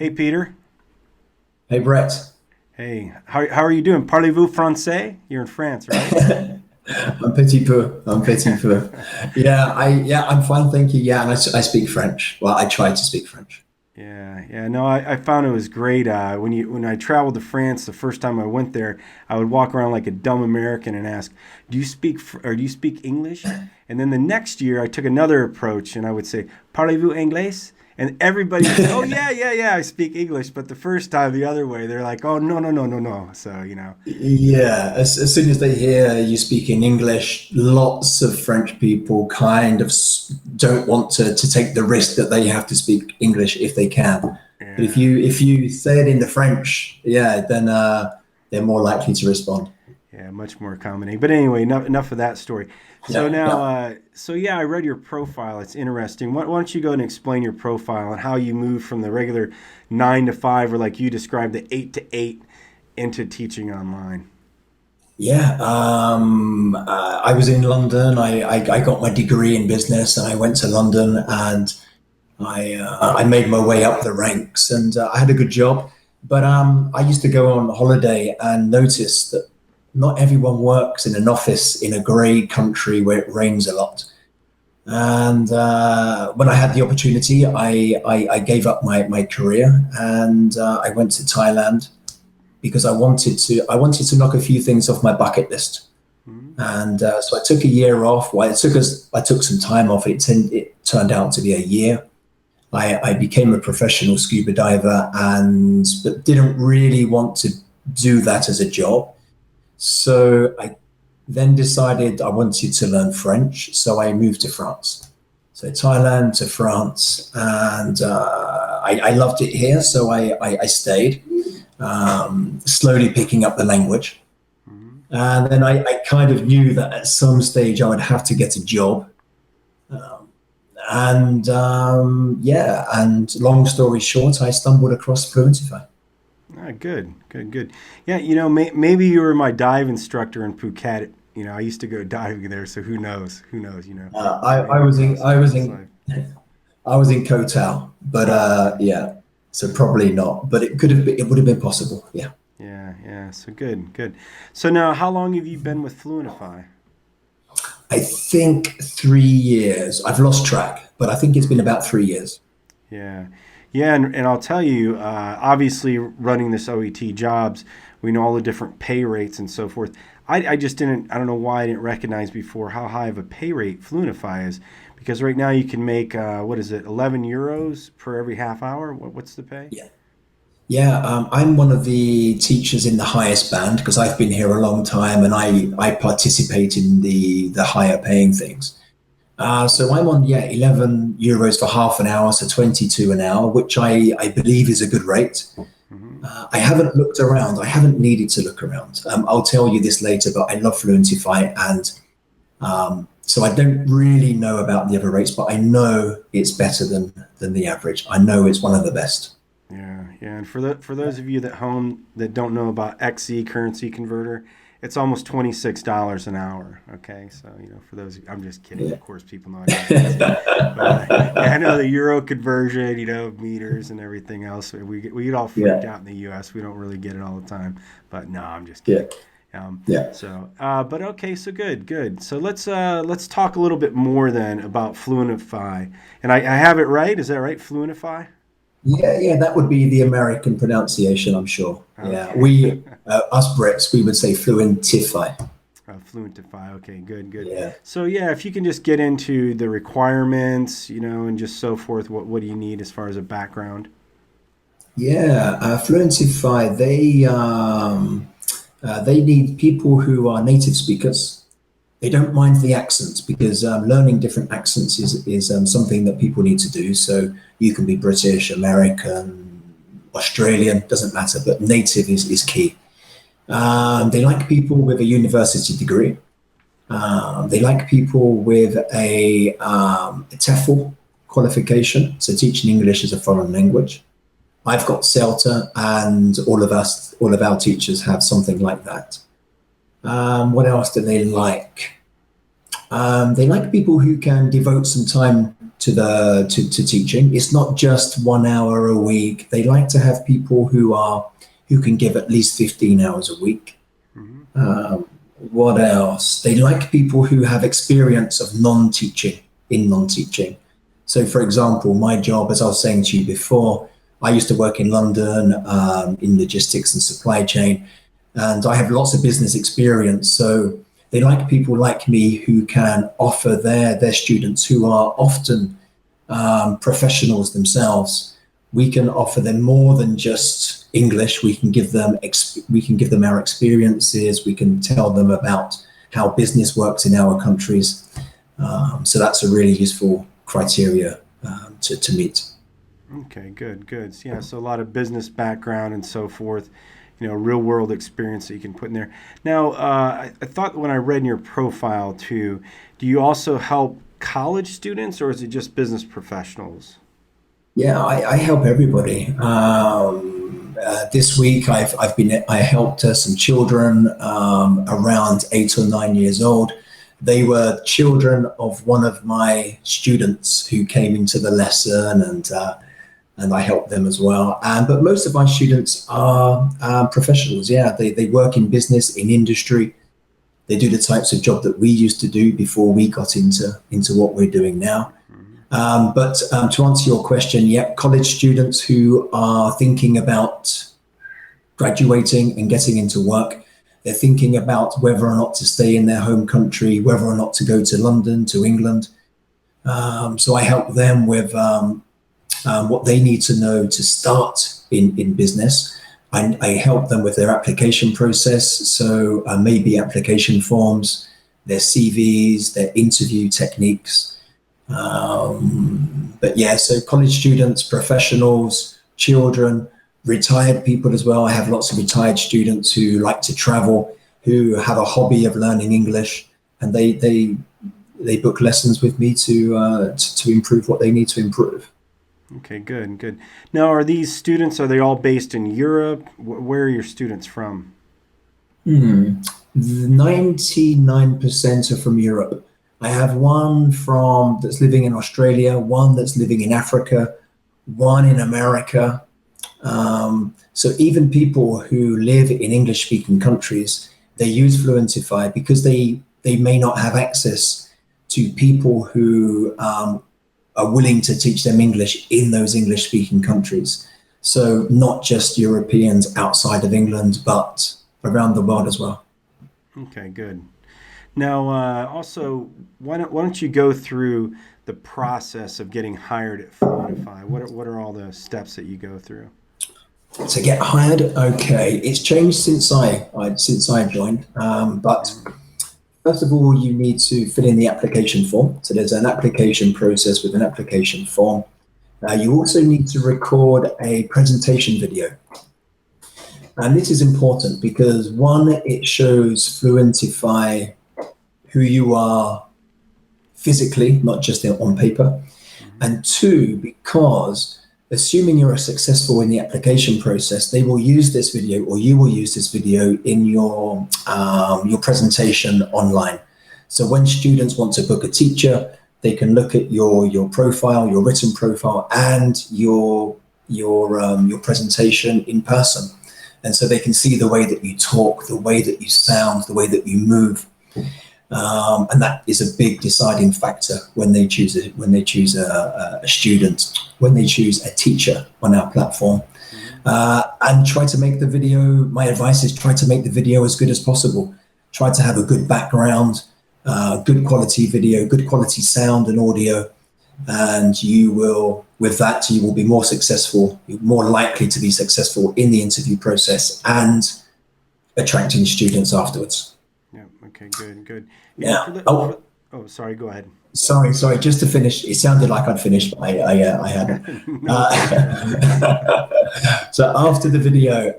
Hey, Peter. Hey Brett, Hey, how are you doing? Parlez-vous français? You're in France, right? I'm petit peu. I'm petit peu. I'm fine, thank you. Yeah, and I speak French. Well, I try to speak French. Yeah, yeah. No, I found it was great. When I traveled to France the first time I went there, I would walk around like a dumb American and ask, do you speak English?" And then the next year, I took another approach and I would say, "Parlez-vous anglais?" And everybody would say, "Oh yeah, yeah, yeah, I speak English." But the first time, the other way, they're like, "Oh no, no, no, no, no." So Yeah, as soon as they hear you speaking English, lots of French people kind of don't want to take the risk that they have to speak English if they can. But if yeah. you say it in the French, yeah, then they're more likely to respond. Yeah, much more accommodating. But anyway, enough of that story. So Yeah, now, yeah. so yeah, I read your profile. It's interesting. Why don't you go and explain your profile and how you moved from the regular 9 to 5, or like you described, the 8 to 8, into teaching online? Yeah, I was in London. I got my degree in business, and I went to London, and I made my way up the ranks, and I had a good job. But I used to go on holiday and notice that not everyone works in an office in a grey country where it rains a lot. And when I had the opportunity, I gave up my career and I went to Thailand because I wanted to knock a few things off my bucket list. Hmm. And so I took a year off. Well, I took some time off. It turned out to be a year. I became a professional scuba diver and but didn't really want to do that as a job. So I then decided I wanted to learn French. So I moved to France. So Thailand to France, and I loved it here. So I stayed, slowly picking up the language. Hmm. And then I kind of knew that at some stage I would have to get a job. Um, and long story short, I stumbled across Fluentify. Ah, good, good, good. Yeah, maybe you were my dive instructor in Phuket. I used to go diving there, so who knows? Who knows? I, Maybe I we was in crossed I was paths. in I was in Koh Tao, but Oh, okay. yeah, so probably not. But it would have been possible. Yeah, Yeah, yeah. So good, good. So now, how long have you been with Fluentify? I think 3 years. I've lost track, but I think it's been Hmm. about 3 years. Yeah, yeah, and I'll tell you, obviously, running this OET jobs, we know all the different pay rates and so forth. I just didn't. I don't know why I didn't recognize before how high of a pay rate Fluentify is, because right now you can make what is it, 11 euros per every half hour? What's the pay? Yeah. Yeah, I'm one of the teachers in the highest band because I've been here a long time and I participate in the higher paying things. So I'm on 11 euros for half an hour, so 22 an hour, which I believe is a good rate. Hmm. I haven't looked around. I haven't needed to look around. I'll tell you this later, but I love Fluentify, and so I don't really know about the other rates, but I know it's better than the average. I know it's one of the best. Yeah, yeah. And for those of you that home that don't know about XE currency converter, it's almost $26 an hour. Okay, so for those, I'm just kidding. Yeah. Of course, people know how to use XE, but yeah, I know the euro conversion, meters and everything else. We get all freaked Yeah, out in the U.S. We don't really get it all the time, but no, I'm just yeah, kidding. yeah. But okay, so good, good. So let's talk a little bit more then about Fluentify, and I have it right. Is that right, Fluentify? Yeah, that would be the American pronunciation, I'm sure. Yeah, Okay. us Brits, we would say fluentify. Fluentify. Okay, good, good. Yeah, So yeah, if you can just get into the requirements, and just so forth. What do you need as far as a background? yeah. Fluentify, they need people who are native speakers. They don't mind the accents because learning different accents is something that people need to do. So you can be British, American, Australian, doesn't matter, but native is key. They like people with a university degree. They like people with a TEFL qualification, so teaching English as a foreign language. I've got CELTA, and all of our teachers have something like that. What else do they like? They like people who can devote some time to teaching. It's not just 1 hour a week. They like to have people who can give at least 15 hours a week. Mm-hmm. What else? They like people who have experience of non-teaching. So, for example, my job, as I was saying to you before, I used to work in London in logistics and supply chain, and I have lots of business experience. So they like people like me who can offer their students, who are often professionals themselves. We can offer them more than just English. We can give them our experiences. We can tell them about how business works in our countries. So that's a really useful criteria to meet. Okay, good. Yeah, so a lot of business background and so forth, real world experience that you can put in there. Now, I thought when I read in your profile too, do you also help college students, or is it just business professionals? Yeah, I help everybody. This week I helped some children around 8 or 9 years old. They were children of one of my students who came into the lesson, and I help them as well. But most of my students are professionals. Yeah, they work in business, in industry. They do the types of job that we used to do before we got into what we're doing now. But to answer your question, yeah, college students who are thinking about graduating and getting into work. They're thinking about whether or not to stay in their home country, whether or not to go to London, to England. So I help them with what they need to know to start in business. I help them with their application process. So maybe application forms, their CVs, their interview techniques. But yeah, so college students, professionals, children, retired people as well. I have lots of retired students who like to travel, who have a hobby of learning English, and they book lessons with me to improve what they need to improve. Okay, good. Now, are these students, are they all based in Europe? Where are your students from? 99% are from Europe. I have one that's living in Australia, one that's living in Africa, one in America. So even people who live in English-speaking countries, they use Fluentify because they may not have access to people who are willing to teach them English in those English-speaking countries. So not just Europeans outside of England, but around the world as well. Okay, good. Now, also, why don't you go through the process of getting hired at Fluentify? What are all the steps that you go through? To get hired, okay, it's changed since I joined. But first of all, you need to fill in the application form. So there's an application process with an application form. You also need to record a presentation video. And this is important because one, it shows Fluentify who you are physically, not just on paper. And two, because assuming you're successful in the application process, they will use this video, or you will use this video in your presentation online. So when students want to book a teacher, they can look at your profile, your written profile, and your presentation in person. And so they can see the way that you talk, the way that you sound, the way that you move. And that is a big deciding factor when they choose a student, when they choose a teacher on our platform. And try to make the video, my advice is try to make the video as good as possible. Try to have a good background, good quality video, good quality sound and audio. And with that, you will be more successful, you're more likely to be successful in the interview process and attracting students afterwards. Yeah. Okay. Good. Yeah. Sorry. Go ahead. Sorry. Just to finish, it sounded like I'd finished, but I hadn't. So after the video,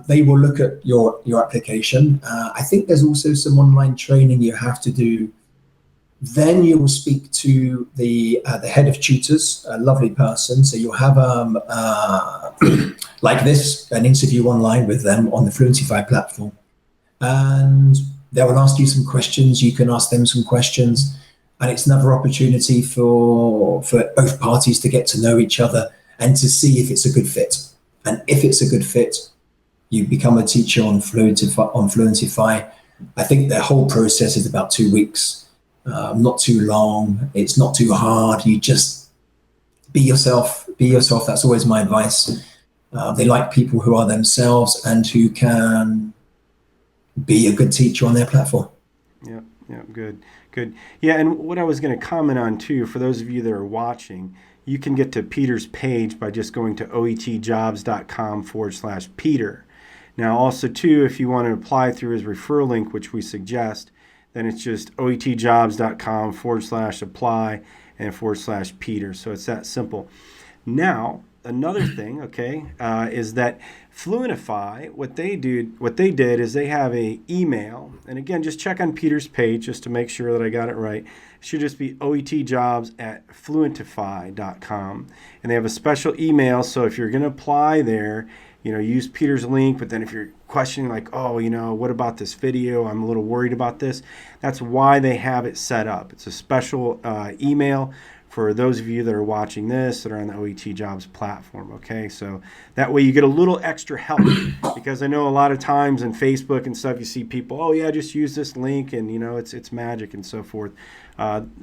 they will look at your application. I think there's also some online training you have to do. Then you will speak to the head of tutors, a lovely person. So you'll have like this, an interview online with them on the Fluentify platform, and they will ask you some questions. You can ask them some questions. and it's another opportunity for both parties to get to know each other and to see if it's a good fit. And if it's a good fit, you become a teacher on Fluentify. I think the whole process is about 2 weeks. Not too long. It's not too hard. You just be yourself. Be yourself. That's always my advice. They like people who are themselves and who can be a good teacher on their platform. Yeah, yeah, good, good. Yeah, and what I was going to comment on too, for those of you that are watching, you can get to Peter's page by just going to oetjobs.com/Peter. Now, also too, if you want to apply through his referral link, which we suggest, then it's just oetjobs.com/apply and /Peter. So it's that simple. Now, another thing, okay, is that Fluentify, what they did is they have a email, and again, just check on Peter's page just to make sure that I got it right. It should just be oetjobs@fluentify.com, and they have a special email. So if you're going to apply there, use Peter's link. But then if you're questioning like, oh, what about this video? I'm a little worried about this. That's why they have it set up. It's a special email for those of you that are watching this that are on the OET Jobs platform, okay? So that way you get a little extra help, because I know a lot of times on Facebook and stuff you see people, oh yeah, just use this link and it's magic and so forth.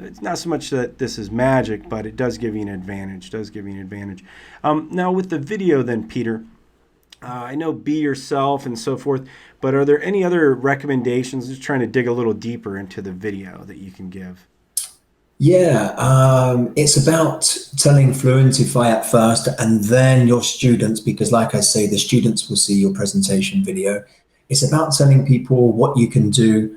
It's not so much that this is magic, but it does give you an advantage, Now with the video then, Peter, I know be yourself and so forth, but are there any other recommendations, just trying to dig a little deeper into the video, that you can give? Yeah, it's about telling Fluentify at first and then your students, because like I say, the students will see your presentation video. It's about telling people what you can do,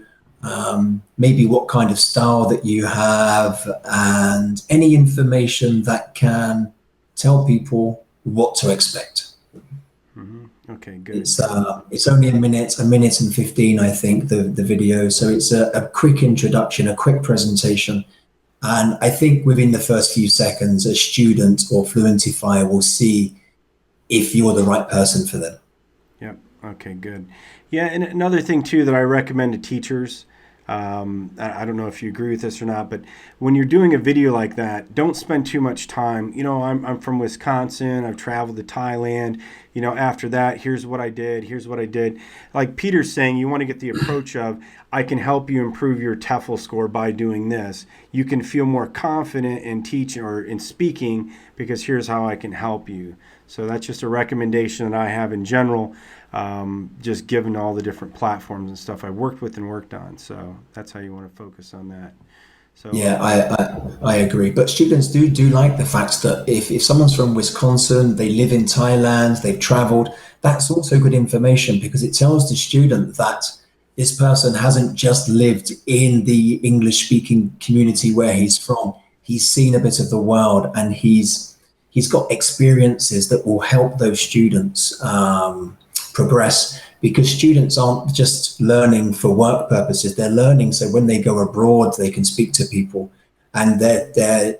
maybe what kind of style that you have, and any information that can tell people what to expect. Okay, good. It's only a minute and 15, I think, the video. So it's a quick introduction, a quick presentation. And I think within the first few seconds, a student or Fluentify will see if you're the right person for them. Yep. Okay, good. Yeah, and another thing too that I recommend to teachers, I don't know if you agree with this or not, but when you're doing a video like that, don't spend too much time. I'm from Wisconsin. I've traveled to Thailand. After that, here's what I did. Like Peter's saying, you want to get the approach of, I can help you improve your TEFL score by doing this. You can feel more confident in teaching or in speaking because here's how I can help you. So that's just a recommendation that I have in general, just given all the different platforms and stuff I worked with and worked on. So that's how you want to focus on that. So yeah, I agree. But students do like the fact that if someone's from Wisconsin, they live in Thailand, they've traveled, that's also good information, because it tells the student that this person hasn't just lived in the English speaking community where he's from. He's seen a bit of the world, and he's got experiences that will help those students progress, because students aren't just learning for work purposes. They're learning so when they go abroad, they can speak to people, and they're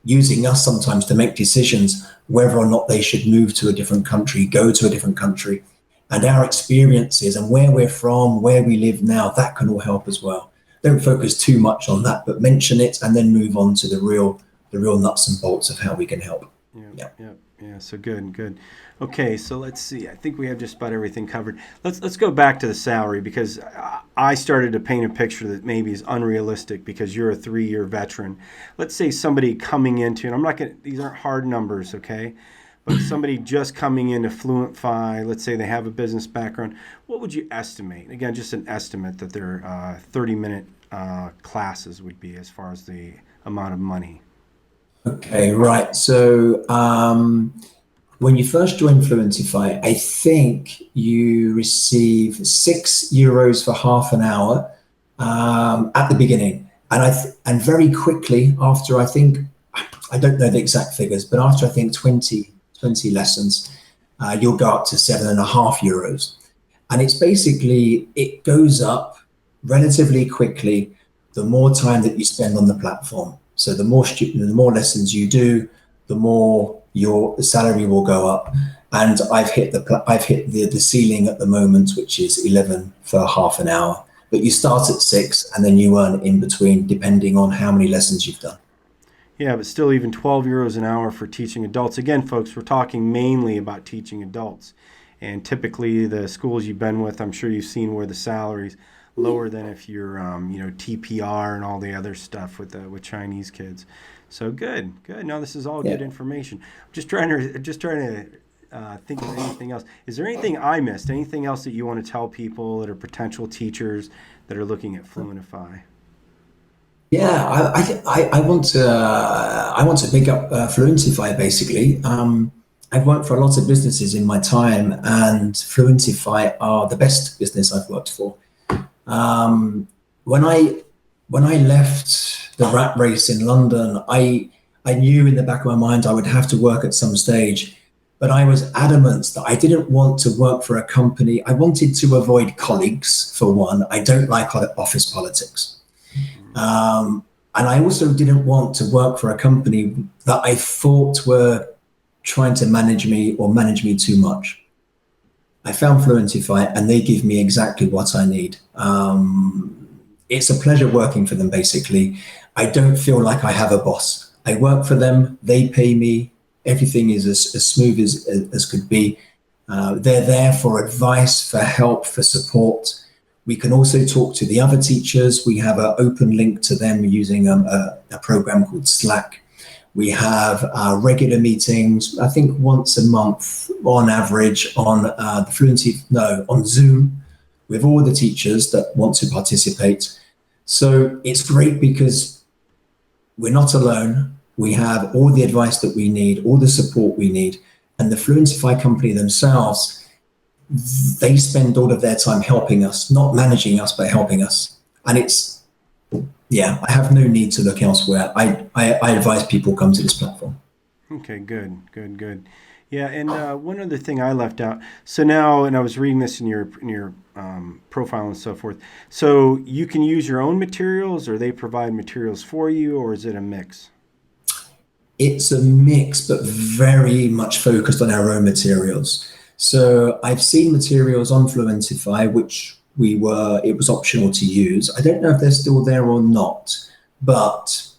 using us sometimes to make decisions whether or not they should move to a different country, go to a different country. And our experiences and where we're from, where we live now, that can all help as well. Don't focus too much on that, but mention it and then move on to the real nuts and bolts of how we can help. Yeah. So good. Okay, so let's see. I think we have just about everything covered. Let's go back to the salary, because I started to paint a picture that maybe is unrealistic because you're a 3-year veteran. Let's say somebody coming into, and these aren't hard numbers, okay? But somebody just coming into Fluentify, let's say they have a business background, what would you estimate? Again, just an estimate that their 30-minute classes would be as far as the amount of money. Okay, right. So when you first join Fluentify, I think you receive €6 for half an hour at the beginning. And very quickly after, I don't know the exact figures, but after I think 20 lessons, you'll go up to €7.50. And it's basically, it goes up relatively quickly the more time that you spend on the platform. So the more lessons you do, the more your salary will go up. And I've hit the ceiling at the moment, which is 11 for half an hour. but you start at 6 and then you earn in between depending on how many lessons you've done. Yeah, but still, even €12 an hour for teaching adults. Again, folks, we're talking mainly about teaching adults. And typically, the schools you've been with, I'm sure you've seen where the salary's lower than if you're, TPR and all the other stuff with Chinese kids. So good, good. No, this is all good Yeah. information. Just trying to think of anything else. Is there anything I missed? Anything else that you want to tell people that are potential teachers that are looking at Fluentify? Yeah, I want to pick up Fluentify basically. I've worked for a lot of businesses in my time, and Fluentify are the best business I've worked for. Um, when I when I left the rat race in London, I knew in the back of my mind I would have to work at some stage, but I was adamant that I didn't want to work for a company. I wanted to avoid colleagues for one. I don't like office politics. And I also didn't want to work for a company that I thought were trying to manage me or manage me too much. I found Fluentify and they give me exactly what I need. It's a pleasure working for them, basically. I don't feel like I have a boss. I work for them, they pay me, everything is as smooth as could be. They're there for advice, for help, for support. We can also talk to the other teachers. We have an open link to them using a program called Slack. We have regular meetings, I think once a month on average on Zoom with all the teachers that want to participate. So it's great because we're not alone. We have all the advice that we need, all the support we need. And the Fluentify company themselves, they spend all of their time helping us, not managing us, but helping us. And I have no need to look elsewhere. I advise people come to this platform. Okay, good, good, good. Yeah, and one other thing I left out. So now, and I was reading this in your profile and so forth. So you can use your own materials, or they provide materials for you, or is it a mix? It's a mix, but very much focused on our own materials. So I've seen materials on Fluentify, which it was optional to use. I don't know if they're still there or not, but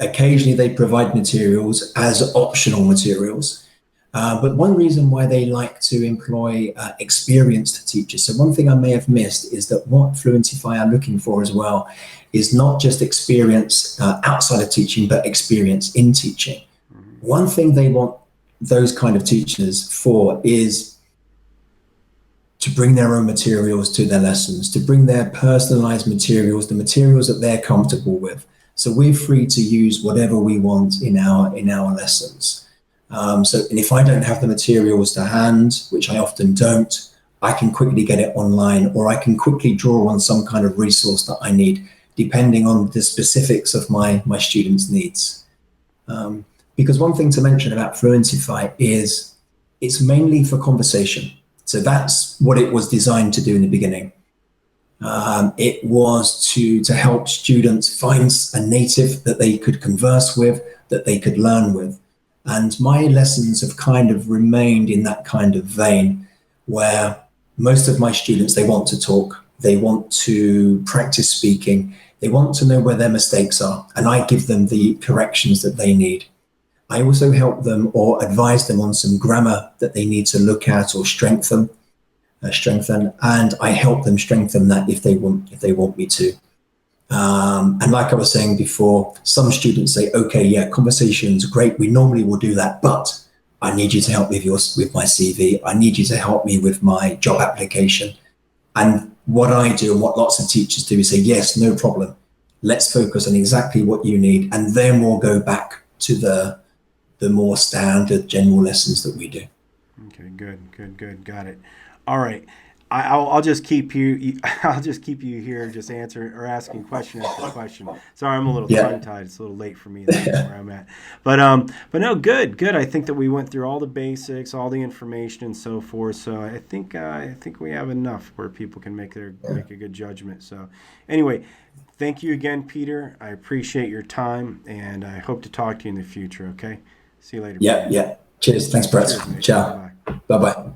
occasionally they provide materials as optional materials. But one reason why they like to employ experienced teachers. So one thing I may have missed is that what Fluentify are looking for as well is not just experience outside of teaching, but experience in teaching. One thing they want those kind of teachers for is to bring their own materials to their lessons, to bring their personalized materials, the materials that they're comfortable with. So we're free to use whatever we want in our lessons. And if I don't have the materials to hand, which I often don't, I can quickly get it online, or I can quickly draw on some kind of resource that I need, depending on the specifics of my students' needs. Because one thing to mention about Fluentify is it's mainly for conversation. So that's what it was designed to do in the beginning. It was to help students find a native that they could converse with, that they could learn with. And my lessons have kind of remained in that kind of vein, where most of my students, they want to talk, they want to practice speaking, they want to know where their mistakes are, and I give them the corrections that they need. I also help them or advise them on some grammar that they need to look at or strengthen, and I help them strengthen that if they want me to. And like I was saying before, some students say, okay, yeah, conversation's great. We normally will do that, but I need you to help me with my CV. I need you to help me with my job application. And what I do and what lots of teachers do is say, yes, no problem. Let's focus on exactly what you need. And then we'll go back to the more standard general lessons that we do. Okay, good. Got it. All right. I'll just keep you. I'll just keep you here, just answering or asking question after question. Sorry, I'm a little tongue tied. It's a little late for me. That's where I'm at. But no, good. I think that we went through all the basics, all the information, and so forth. So I think we have enough where people can make a good judgment. So anyway, thank you again, Peter. I appreciate your time, and I hope to talk to you in the future. Okay. See you later. Yeah. Cheers. Thanks, Brett. Ciao. Bye. Bye-bye.